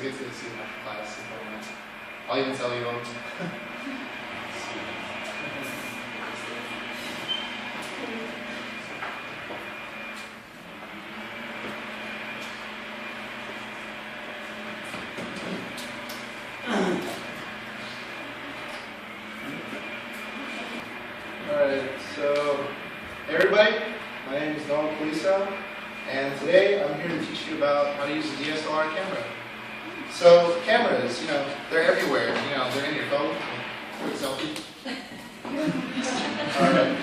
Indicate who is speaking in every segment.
Speaker 1: get to see my class. I'll even tell you all. Alright, so hey everybody, my name is Noel, and today I'm here to teach you about how to use a DSLR camera. So cameras, they're everywhere. They're in your phone. Quick selfie. Alright.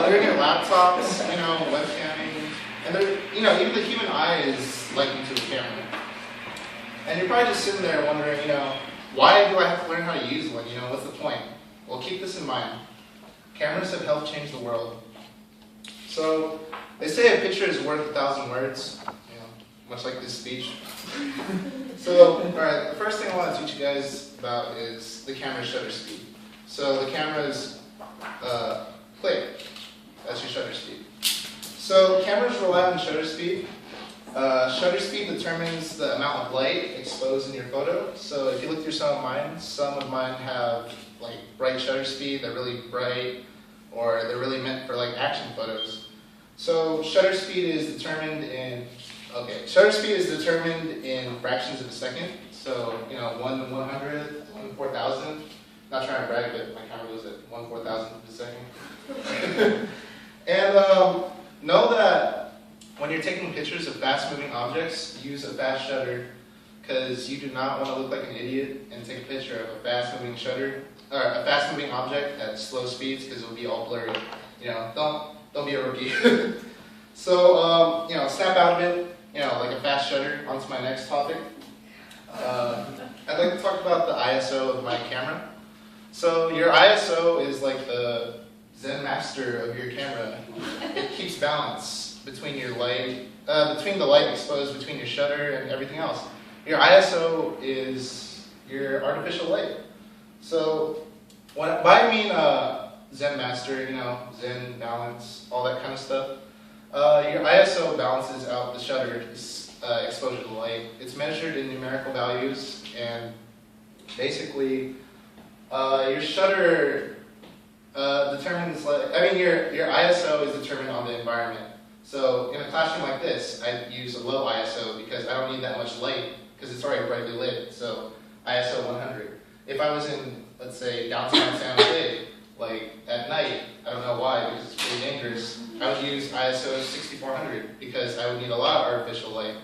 Speaker 1: They're in your laptops, webcamming, and they're, even the human eye is likened to a camera. And you're probably just sitting there wondering, why do I have to learn how to use one? What's the point? Well, keep this in mind. Cameras have helped change the world. So they say a picture is worth 1,000 words, much like this speech. So, alright, the first thing I want to teach you guys about is the camera's shutter speed. So the camera's click, that's your shutter speed. So cameras rely on shutter speed. Shutter speed determines the amount of light exposed in your photo. So if you look through some of mine have like bright shutter speed, they're really bright, or they're really meant for like action photos. So shutter speed is determined in fractions of a second. So 1/100th, 1/4000th. Not trying to brag, but my camera was at 1/4000th of a second. And know that when you're taking pictures of fast-moving objects, use a fast shutter, because you do not want to look like an idiot and take a picture of a fast-moving object at slow speeds, because it'll be all blurry. Don't be a rookie. So snap out of it, like a fast shutter. On to my next topic. I'd like to talk about the ISO of my camera. So your ISO is like the Zen master of your camera. It keeps balance between your light, between the light exposed between your shutter and everything else. Your ISO is your artificial light. So by I mean Zen master, Zen balance, all that kind of stuff. Your ISO balances out the shutter exposure to light. It's measured in numerical values, and basically your shutter determines, your ISO is determined on the environment. So in a classroom like this, I use a low ISO because I don't need that much light because it's already brightly lit. So ISO 100. If I was in, let's say, downtown San Jose, like at night, I don't know why, because it's pretty dangerous, I would use ISO 6400 because I would need a lot of artificial light.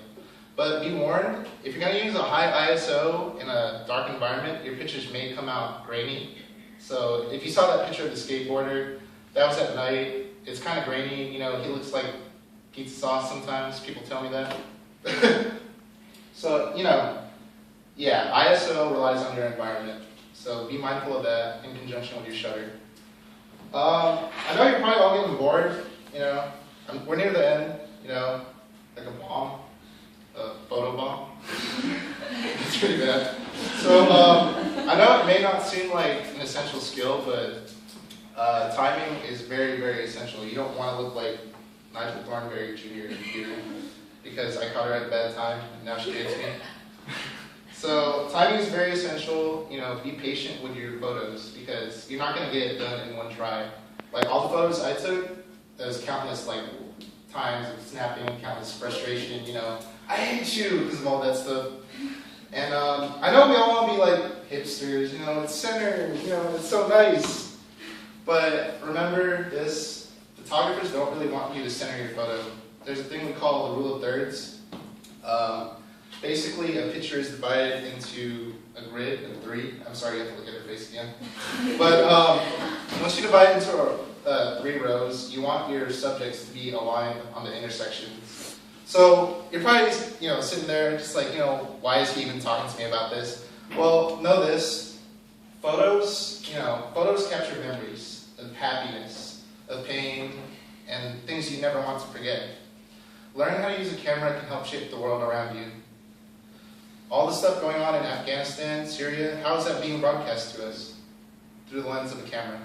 Speaker 1: But be warned, if you're going to use a high ISO in a dark environment, your pictures may come out grainy. So if you saw that picture of the skateboarder, that was at night. It's kind of grainy, he looks like pizza sauce sometimes, people tell me that. So, ISO relies on your environment. So be mindful of that in conjunction with your shutter. I know you're probably all getting bored, we're near the end, like a bomb, a photo bomb. It's pretty bad. So I know it may not seem like an essential skill, but timing is very, very essential. You don't want to look like Nigel Thornberry Jr. in theater, because I caught her at a bad time, and now she hates me. So timing is very essential. Be patient with your photos, because you're not going to get it done in one try. Like all the photos I took, there's countless times of snapping, countless frustration. I hate you because of all that stuff. And I know we all want to be like hipsters. It's center. It's so nice. But remember this: photographers don't really want you to center your photo. There's a thing we call the rule of thirds. Basically, a picture is divided into a grid of 3. I'm sorry, you have to look at her face again. But once you divide it into 3 rows, you want your subjects to be aligned on the intersections. So you're probably sitting there just like, why is he even talking to me about this? Well, know this: photos capture memories of happiness, of pain, and things you never want to forget. Learning how to use a camera can help shape the world around you. All the stuff going on in Afghanistan, Syria, how is that being broadcast to us? Through the lens of a camera.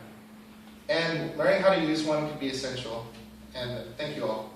Speaker 1: And learning how to use one could be essential. And thank you all.